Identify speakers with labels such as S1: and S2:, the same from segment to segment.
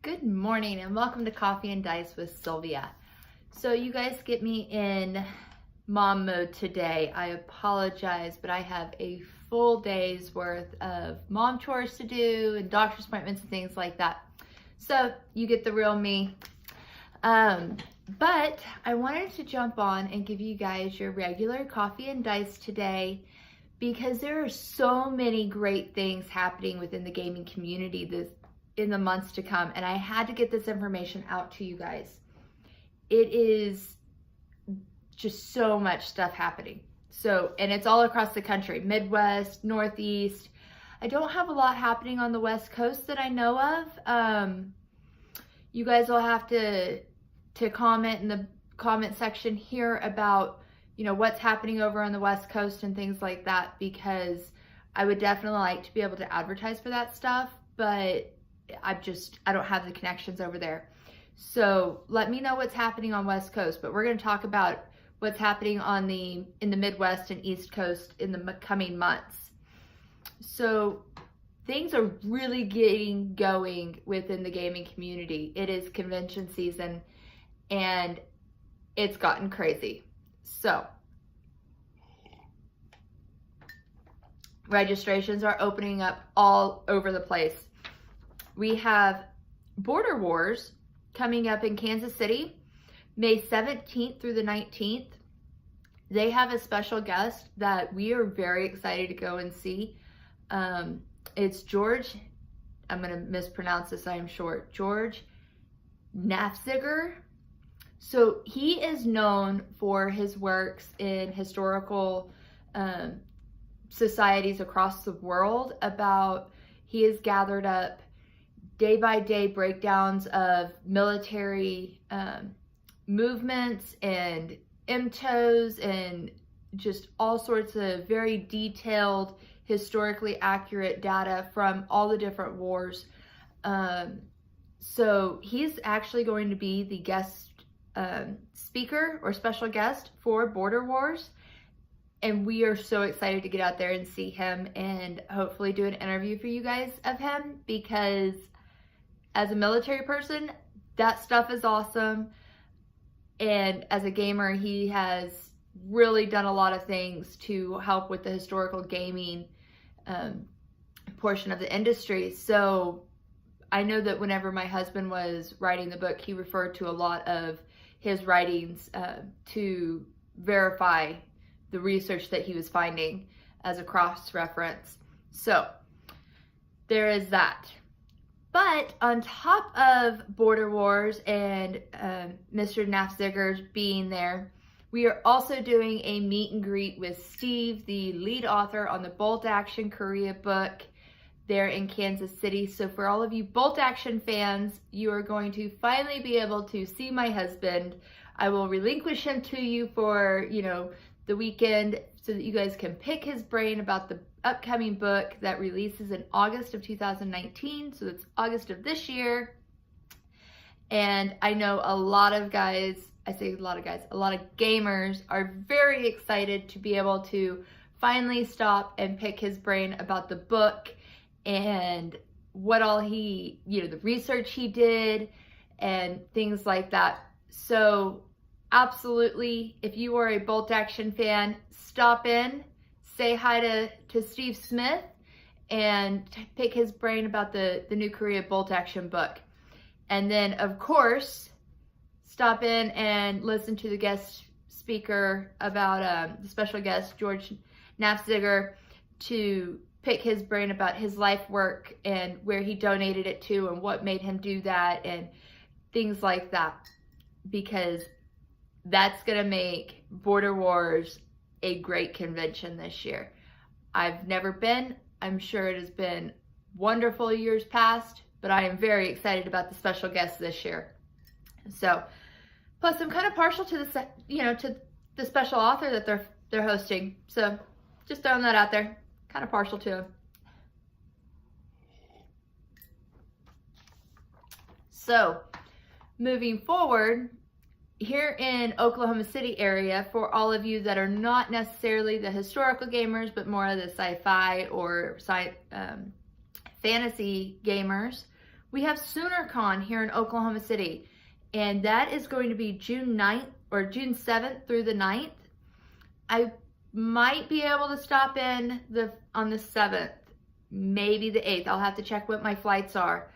S1: Good morning and welcome to Coffee and Dice with Sylvia. So you guys get me in mom mode today. I apologize, but I have a full day's worth of mom chores to do and doctor's appointments and things like that. So you get the real me. But I wanted to jump on and give you guys your regular Coffee and Dice today because there are so many great things happening within the gaming community in the months to come, and I had to get this information out to you guys. It is just so much stuff happening. And it's all across the country, Midwest, Northeast. I don't have a lot happening on the West Coast that I know of. You guys will have to comment in the comment section here about, what's happening over on the West Coast and things like that, because I would definitely like to be able to advertise for that stuff, but I don't have the connections over there. So let me know what's happening on West Coast, but we're going to talk about what's happening in the Midwest and East Coast in the coming months. So things are really getting going within the gaming community. It is convention season and it's gotten crazy. So registrations are opening up all over the place. We have BoarderWars coming up in Kansas City, May 17th through the 19th. They have a special guest that we are very excited to go and see. It's George, I'm going to mispronounce this, I am sure, George Nafziger. So he is known for his works in historical societies across the world. He has gathered up day-by-day breakdowns of military movements and MTOs and just all sorts of very detailed, historically accurate data from all the different wars. So he's actually going to be the guest speaker or special guest for BoarderWars. And we are so excited to get out there and see him and hopefully do an interview for you guys of him, because as a military person, that stuff is awesome. And as a gamer, he has really done a lot of things to help with the historical gaming portion of the industry. So I know that whenever my husband was writing the book, he referred to a lot of his writings to verify the research that he was finding as a cross-reference. So there is that. But on top of BoarderWars and Mr. Nafziger's being there, we are also doing a meet and greet with Steve, the lead author on the Bolt Action Korea book there in Kansas City. So for all of you Bolt Action fans, you are going to finally be able to see my husband. I will relinquish him to you for, the weekend so that you guys can pick his brain about the upcoming book that releases in August of 2019. So it's August of this year. And I know a lot of gamers are very excited to be able to finally stop and pick his brain about the book and what all the research he did and things like that. So absolutely, if you are a Bolt Action fan, stop in, say hi to Steve Smith, and pick his brain about the new Korea Bolt Action book. And then, of course, stop in and listen to the guest speaker about the special guest, George Nafziger, to pick his brain about his life work and where he donated it to and what made him do that and things like that. Because that's going to make BoarderWars a great convention this year. I've never been. I'm sure it has been wonderful years past, but I am very excited about the special guests this year. So, plus I'm kind of partial to to the special author that they're hosting. So, just throwing that out there. Kind of partial to him. So, moving forward, here in Oklahoma City area, for all of you that are not necessarily the historical gamers, but more of the sci-fi or fantasy gamers, we have SoonerCon here in Oklahoma City, and that is going to be June 9th or June 7th through the 9th. I might be able to stop in on the 7th, maybe the 8th. I'll have to check what my flights are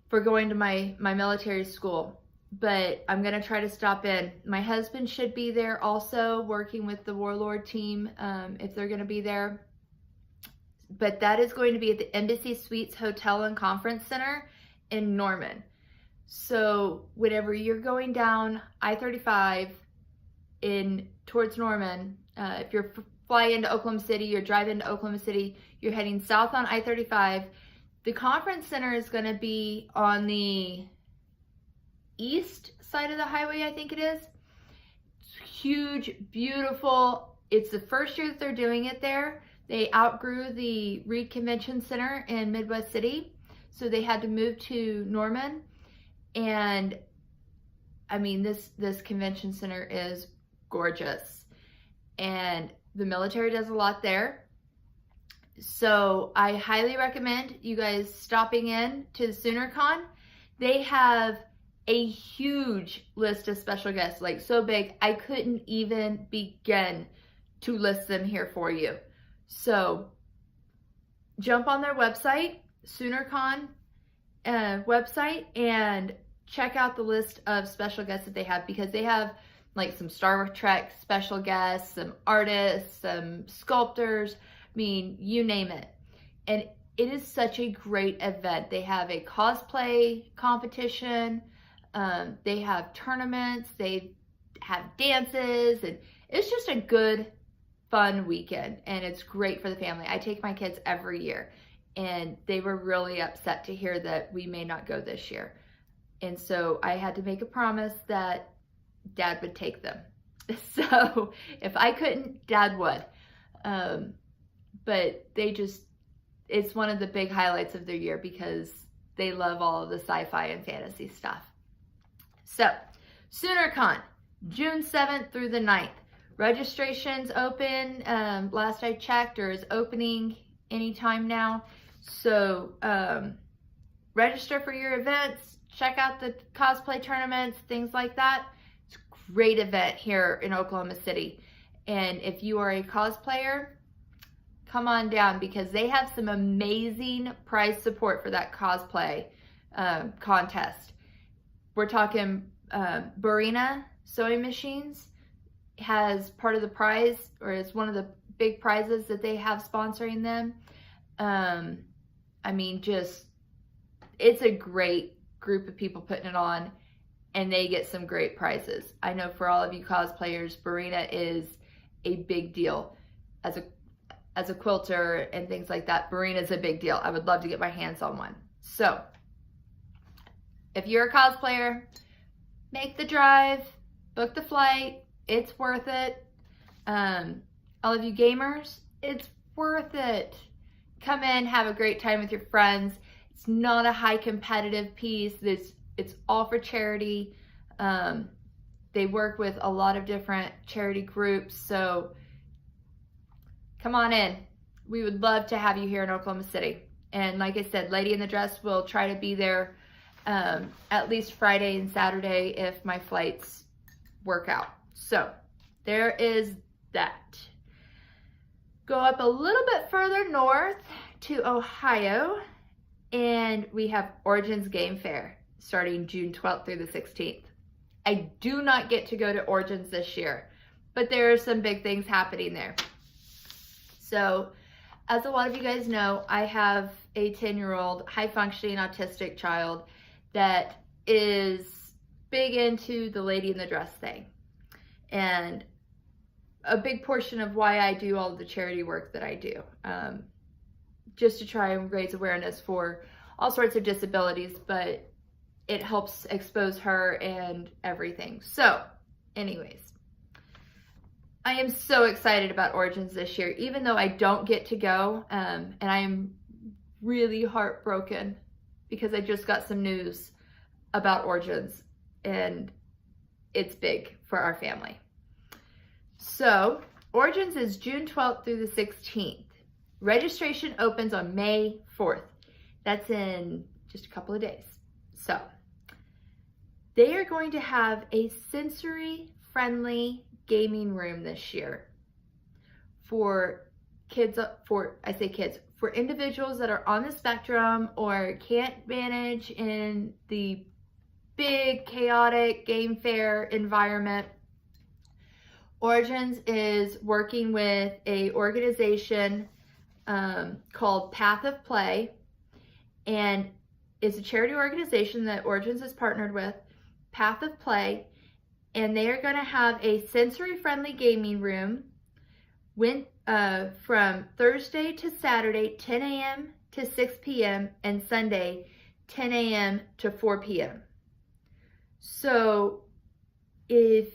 S1: for going to my military school, but I'm gonna try to stop in. My husband should be there also, working with the Warlord team if they're gonna be there. But that is going to be at the Embassy Suites Hotel and Conference Center in Norman. So whenever you're going down I-35 towards Norman, if you're flying into Oklahoma City, you're driving to Oklahoma City, you're heading south on I-35, the conference center is going to be on the east side of the highway, I think it is. It's huge, beautiful. It's the first year that they're doing it there. They outgrew the Reed Convention Center in Midwest City, so they had to move to Norman. And I mean, this convention center is gorgeous, and the military does a lot there. So I highly recommend you guys stopping in to the SoonerCon. They have a huge list of special guests, like so big I couldn't even begin to list them here for you. So jump on their website, SoonerCon website, and check out the list of special guests that they have, because they have like some Star Trek special guests, some artists, some sculptors, I mean, you name it. And it is such a great event. They have a cosplay competition, they have tournaments, they have dances, and it's just a good, fun weekend, and it's great for the family. I take my kids every year, and they were really upset to hear that we may not go this year. And so I had to make a promise that Dad would take them. So if I couldn't, Dad would. But it's one of the big highlights of their year, because they love all of the sci-fi and fantasy stuff. So SoonerCon, June 7th through the 9th. Registration's open, last I checked, or is opening anytime now. So register for your events, check out the cosplay tournaments, things like that. It's a great event here in Oklahoma City. And if you are a cosplayer, come on down, because they have some amazing prize support for that cosplay contest. We're talking Barina sewing machines has part of the prize, or is one of the big prizes that they have sponsoring them. I mean, it's a great group of people putting it on, and they get some great prizes. I know for all of you cosplayers, Barina is a big deal. As a quilter and things like that, Barina is a big deal. I would love to get my hands on one. So if you're a cosplayer, make the drive, book the flight. It's worth it. All of you gamers, it's worth it. Come in, have a great time with your friends. It's not a high competitive piece. It's all for charity. They work with a lot of different charity groups, so come on in. We would love to have you here in Oklahoma City. And like I said, Lady in the Dress will try to be there at least Friday and Saturday if my flights work out. So there is that. Go up a little bit further north to Ohio, and we have Origins Game Fair starting June 12th through the 16th. I do not get to go to Origins this year, but there are some big things happening there. So as a lot of you guys know, I have a 10-year-old high-functioning autistic child that is big into the Lady in the Dress thing. And a big portion of why I do all of the charity work that I do, just to try and raise awareness for all sorts of disabilities, but it helps expose her and everything. So anyways, I am so excited about Origins this year, even though I don't get to go, and I am really heartbroken because I just got some news about Origins, and it's big for our family. So Origins is June 12th through the 16th. Registration opens on May 4th. That's in just a couple of days. So they are going to have a sensory-friendly gaming room this year for kids, for individuals that are on the spectrum or can't manage in the big, chaotic game fair environment. Origins is working with a organization called Path of Play, and it's a charity organization that Origins is partnered with, Path of Play, and they are going to have a sensory-friendly gaming room from Thursday to Saturday, 10 a.m. to 6 p.m., and Sunday, 10 a.m. to 4 p.m. So if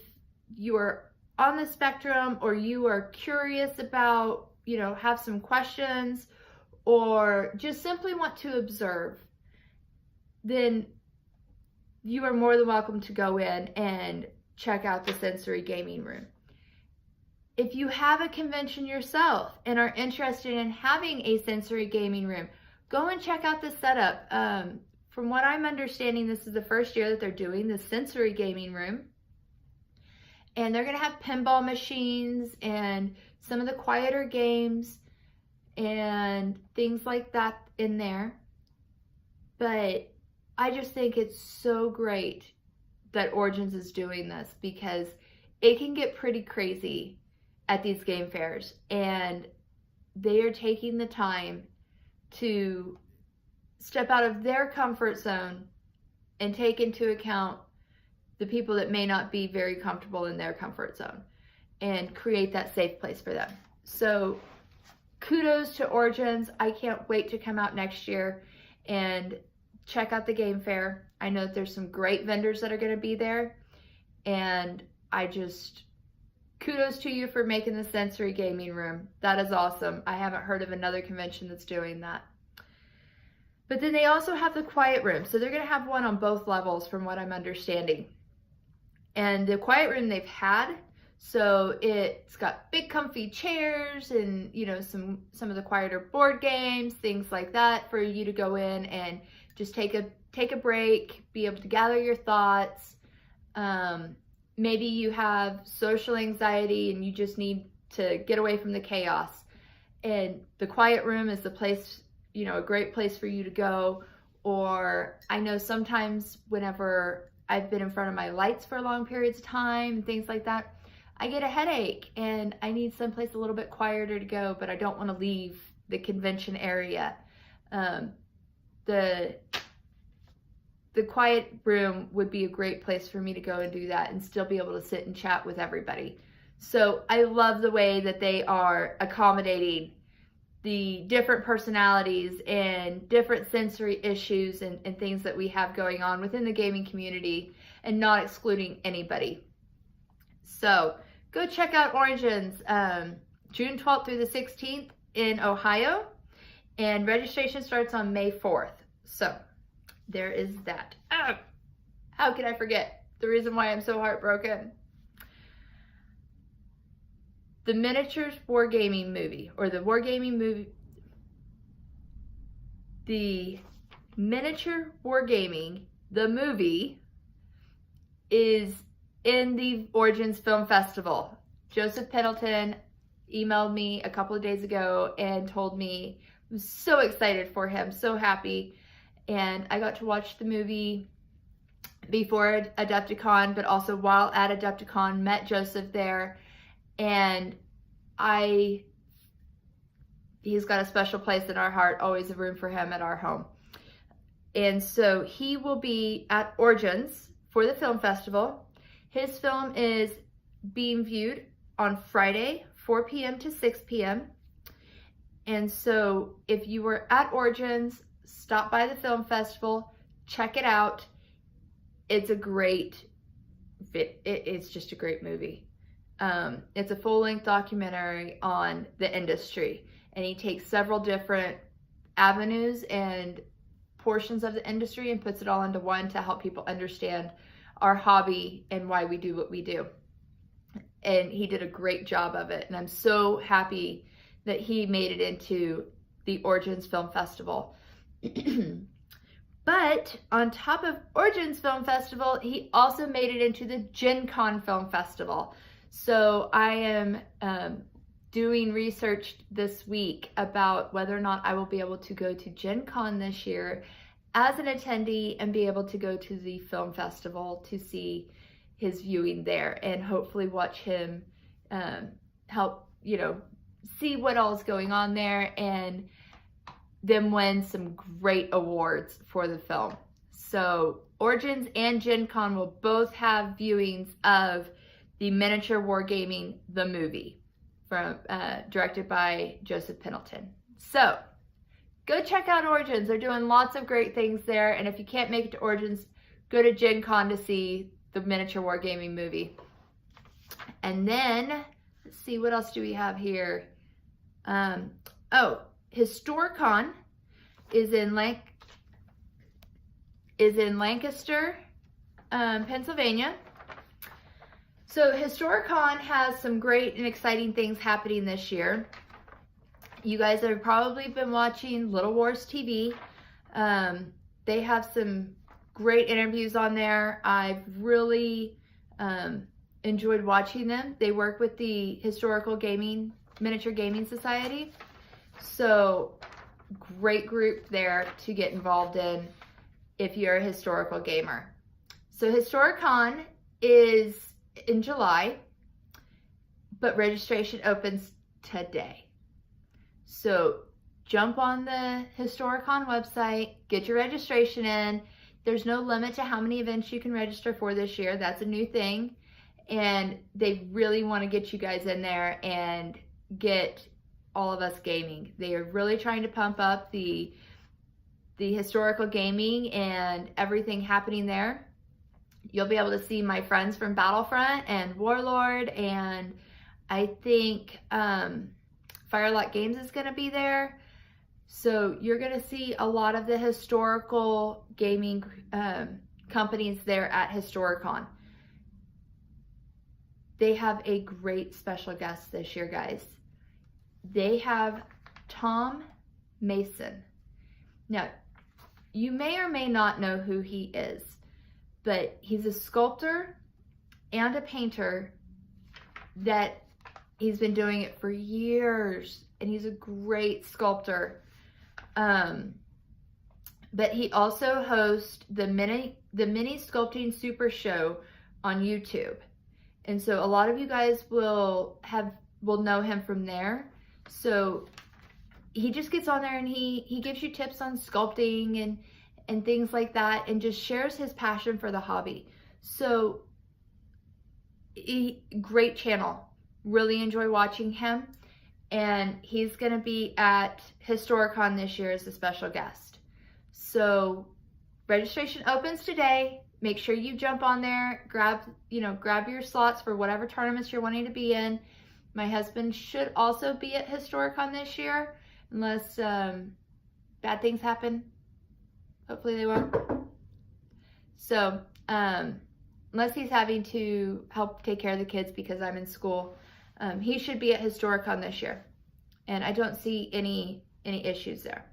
S1: you are on the spectrum or you are curious about, have some questions or just simply want to observe, then you are more than welcome to go in and check out the sensory gaming room. If you have a convention yourself and are interested in having a sensory gaming room, go and check out the setup. From what I'm understanding, this is the first year that they're doing the sensory gaming room. And they're going to have pinball machines and some of the quieter games and things like that in there. But I just think it's so great that Origins is doing this, because it can get pretty crazy at these game fairs, and they are taking the time to step out of their comfort zone and take into account the people that may not be very comfortable in their comfort zone and create that safe place for them. So kudos to Origins. I can't wait to come out next year and check out the game fair. I know that there's some great vendors that are going to be there, and kudos to you for making the sensory gaming room. That is awesome. I haven't heard of another convention that's doing that. But then they also have the quiet room. So they're going to have one on both levels from what I'm understanding. And the quiet room they've had, so it's got big comfy chairs and, some of the quieter board games, things like that for you to go in and just take a break, be able to gather your thoughts. Maybe you have social anxiety and you just need to get away from the chaos. And the quiet room is the place, a great place for you to go. Or I know sometimes whenever I've been in front of my lights for long periods of time and things like that, I get a headache and I need someplace a little bit quieter to go, but I don't want to leave the convention area. The quiet room would be a great place for me to go and do that and still be able to sit and chat with everybody. So I love the way that they are accommodating the different personalities and different sensory issues and things that we have going on within the gaming community and not excluding anybody. So go check out Origins, June 12th through the 16th in Ohio, and registration starts on May 4th. So there is that. Oh, how could I forget the reason why I'm so heartbroken? The Miniatures Wargaming movie, or the Wargaming movie, the Miniature Wargaming, the movie, is in the Origins Film Festival. Joseph Pendleton emailed me a couple of days ago and told me, I'm so excited for him, so happy. And I got to watch the movie before Adepticon, but also while at Adepticon, met Joseph there. And he's got a special place in our heart, always a room for him at our home. And so he will be at Origins for the film festival. His film is being viewed on Friday, 4 p.m. to 6 p.m. And so if you were at Origins, stop by the film festival, check it out. It's just a great movie. It's a full-length documentary on the industry, and he takes several different avenues and portions of the industry and puts it all into one to help people understand our hobby and why we do what we do. And he did a great job of it, and I'm so happy that he made it into the Origins Film Festival. But on top of Orgins Film Festival, he also made it into the Gen Con Film Festival. So I am doing research this week about whether or not I will be able to go to Gen Con this year as an attendee and be able to go to the film festival to see his viewing there and hopefully watch him help, see what all is going on there and them win some great awards for the film. So Origins and Gen Con will both have viewings of the Miniature Wargaming, the movie, from directed by Joseph Pendleton. So go check out Origins. They're doing lots of great things there. And if you can't make it to Origins, go to Gen Con to see the Miniature Wargaming movie. And then, let's see, what else do we have here? Historicon is in Lancaster, Pennsylvania. So Historicon has some great and exciting things happening this year. You guys have probably been watching Little Wars TV. They have some great interviews on there. I've really enjoyed watching them. They work with the Historical Miniature Gaming Society. So great group there to get involved in if you're a historical gamer. So Historicon is in July, but registration opens today. So jump on the Historicon website, get your registration in. There's no limit to how many events you can register for this year. That's a new thing. And they really want to get you guys in there and get all of us gaming. They are really trying to pump up the historical gaming and everything happening there. You'll be able to see my friends from Battlefront and Warlord, and I think Firelock Games is going to be there. So you're going to see a lot of the historical gaming companies there at Historicon. They have a great special guest this year, guys. They have Tom Mason. Now, you may or may not know who he is, but he's a sculptor and a painter that he's been doing it for years, and he's a great sculptor. But he also hosts the mini sculpting super show on YouTube. And so a lot of you guys will know him from there. So he just gets on there and he gives you tips on sculpting and things like that, and just shares his passion for the hobby. So great channel. Really enjoy watching him. And he's going to be at Historicon this year as a special guest. So registration opens today. Make sure you jump on there, grab your slots for whatever tournaments you're wanting to be in. My husband should also be at Historicon this year, unless bad things happen. Hopefully they won't. So unless he's having to help take care of the kids because I'm in school, he should be at Historicon this year. And I don't see any issues there.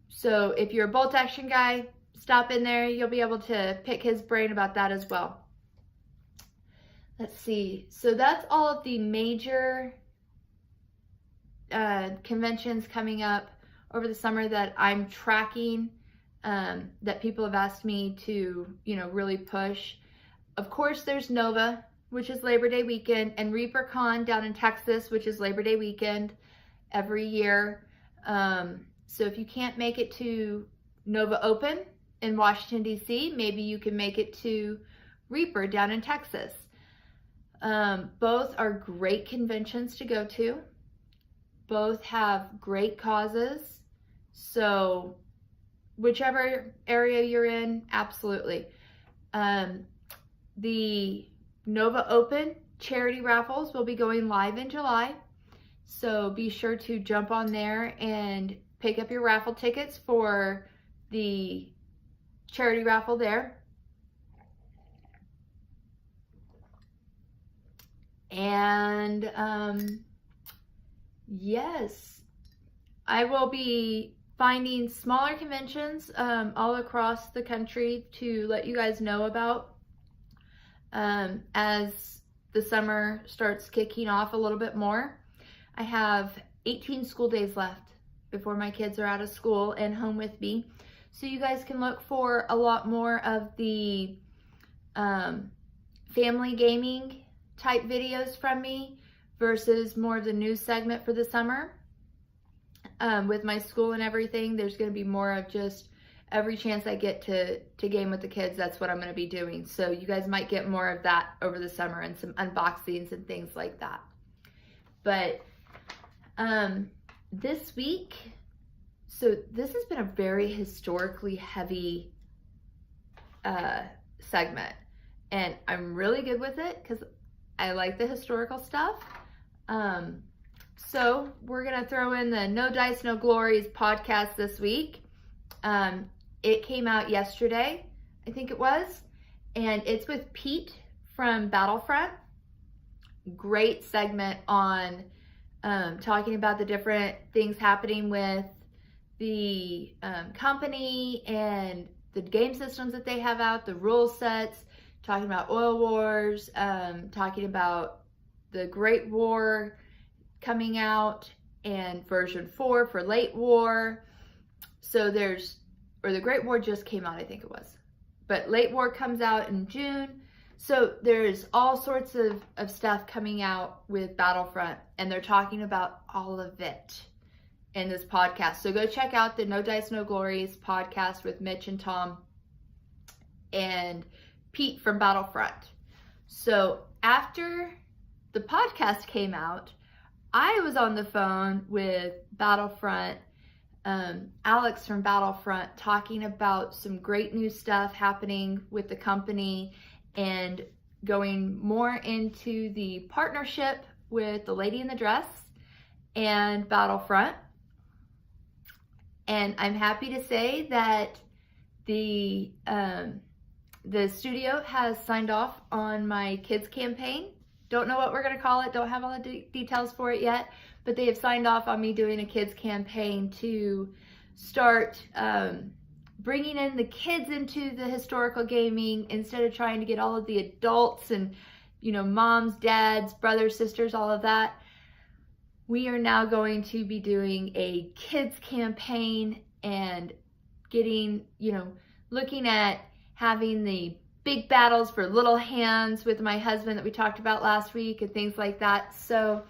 S1: So if you're a bolt action guy, stop in there. You'll be able to pick his brain about that as well. Let's see. So that's all of the major conventions coming up over the summer that I'm tracking, that people have asked me to, really push. Of course, there's Nova, which is Labor Day weekend, and ReaperCon down in Texas, which is Labor Day weekend every year. So if you can't make it to Nova Open in Washington, D.C., maybe you can make it to Reaper down in Texas. Both are great conventions to go to. Both have great causes. So whichever area you're in, absolutely. The Nova Open charity raffles will be going live in July. So be sure to jump on there and pick up your raffle tickets for the charity raffle there. And yes, I will be finding smaller conventions all across the country to let you guys know about as the summer starts kicking off a little bit more. I have 18 school days left before my kids are out of school and home with me. So you guys can look for a lot more of the family gaming type videos from me versus more of the news segment for the summer. With my school and everything, there's going to be more of just every chance I get to game with the kids, that's what I'm going to be doing. So you guys might get more of that over the summer and some unboxings and things like that. But this week, so this has been a very historically heavy segment, and I'm really good with it because I like the historical stuff. So we're gonna throw in the No Dice, No Glories podcast this week. It came out yesterday, I think it was, and it's with Pete from Battlefront. Great segment on talking about the different things happening with the company and the game systems that they have out, the rule sets, talking about Oil Wars, talking about the Great War coming out and version 4 for late war. So the Great War just came out, I think it was, but late war comes out in June. So there's all sorts of stuff coming out with Battlefront, and they're talking about all of it in this podcast. So go check out the No Dice, No Glories podcast with Mitch and Tom and Pete from Battlefront. So after the podcast came out, I was on the phone with Battlefront, Alex from Battlefront, talking about some great new stuff happening with the company and going more into the partnership with the Lady in the Dress and Battlefront. And I'm happy to say that the studio has signed off on my kids campaign. Don't know what we're going to call it. Don't have all the details for it yet, but they have signed off on me doing a kids campaign to start bringing in the kids into the historical gaming instead of trying to get all of the adults and, moms, dads, brothers, sisters, all of that. We are now going to be doing a kids campaign and getting, looking at having the big battles for little hands with my husband that we talked about last week and things like that. So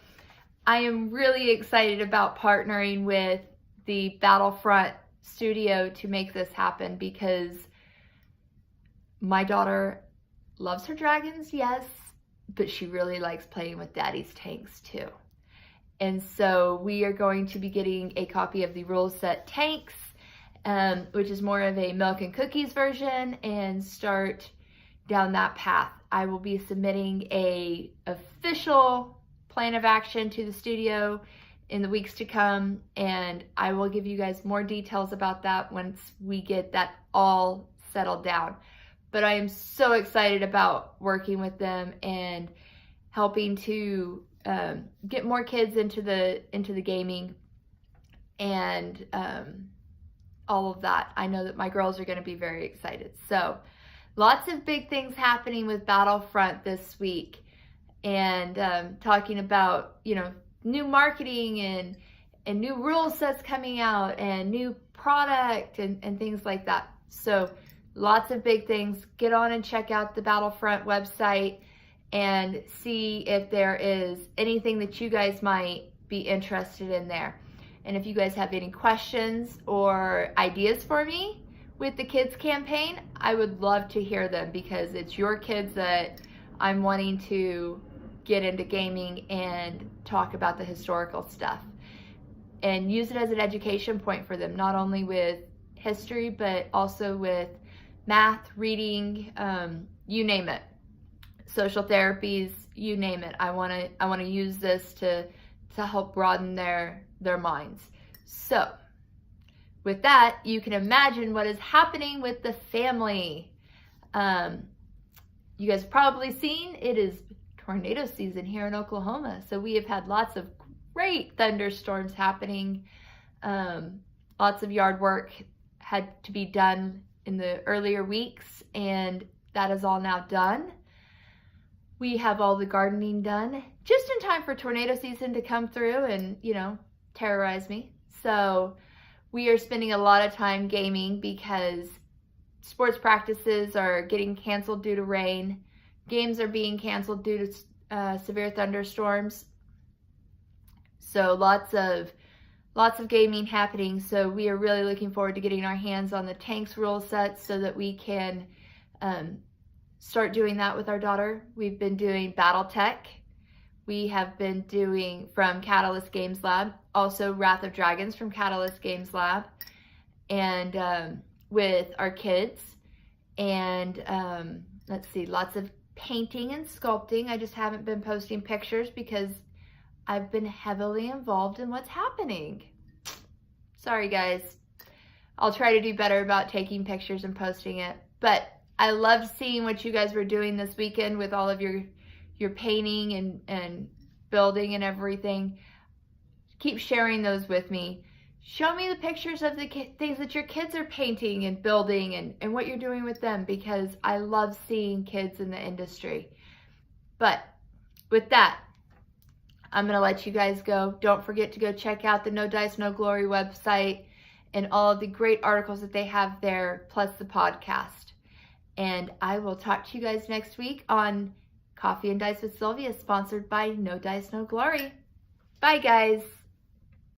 S1: I am really excited about partnering with the Battlefront studio to make this happen because my daughter loves her dragons, yes, but she really likes playing with daddy's tanks too. And so we are going to be getting a copy of the rule set tanks, which is more of a milk and cookies version, and start down that path. I will be submitting a official plan of action to the studio in the weeks to come, and I will give you guys more details about that once we get that all settled down. But I am so excited about working with them and helping to get more kids into the gaming and all of that. I know that my girls are going to be very excited. So lots of big things happening with Battlefront this week, and talking about, new marketing and new rule sets coming out and new product and things like that. So lots of big things. Get on and check out the Battlefront website and see if there is anything that you guys might be interested in there. And if you guys have any questions or ideas for me with the kids campaign, I would love to hear them, because it's your kids that I'm wanting to get into gaming and talk about the historical stuff and use it as an education point for them, not only with history, but also with math, reading, you name it, social therapies, you name it. I want to use this to help broaden their minds. So with that, you can imagine what is happening with the family. You guys have probably seen it is tornado season here in Oklahoma. So we have had lots of great thunderstorms happening. A Lots of yard work had to be done in the earlier weeks, and that is all now done. We have all the gardening done just in time for tornado season to come through and, you know, terrorize me. So we are spending a lot of time gaming because sports practices are getting canceled due to rain. Games are being canceled due to severe thunderstorms. So lots of gaming happening. So we are really looking forward to getting our hands on the tanks rule sets so that we can start doing that with our daughter. We've been doing BattleTech. We have been doing from Catalyst Games Lab, also Wrath of Dragons from Catalyst Games Lab, and with our kids. And let's see, lots of painting and sculpting. I just haven't been posting pictures because I've been heavily involved in what's happening. Sorry guys. I'll try to do better about taking pictures and posting it. But I loved seeing what you guys were doing this weekend with all of your painting and building and everything. Keep sharing those with me. Show me the pictures of the things that your kids are painting and building and what you're doing with them, because I love seeing kids in the industry. But with that, I'm going to let you guys go. Don't forget to go check out the No Dice, No Glory website and all of the great articles that they have there, plus the podcast. And I will talk to you guys next week on Coffee and Dice with Sylvia, sponsored by No Dice, No Glory. Bye, guys.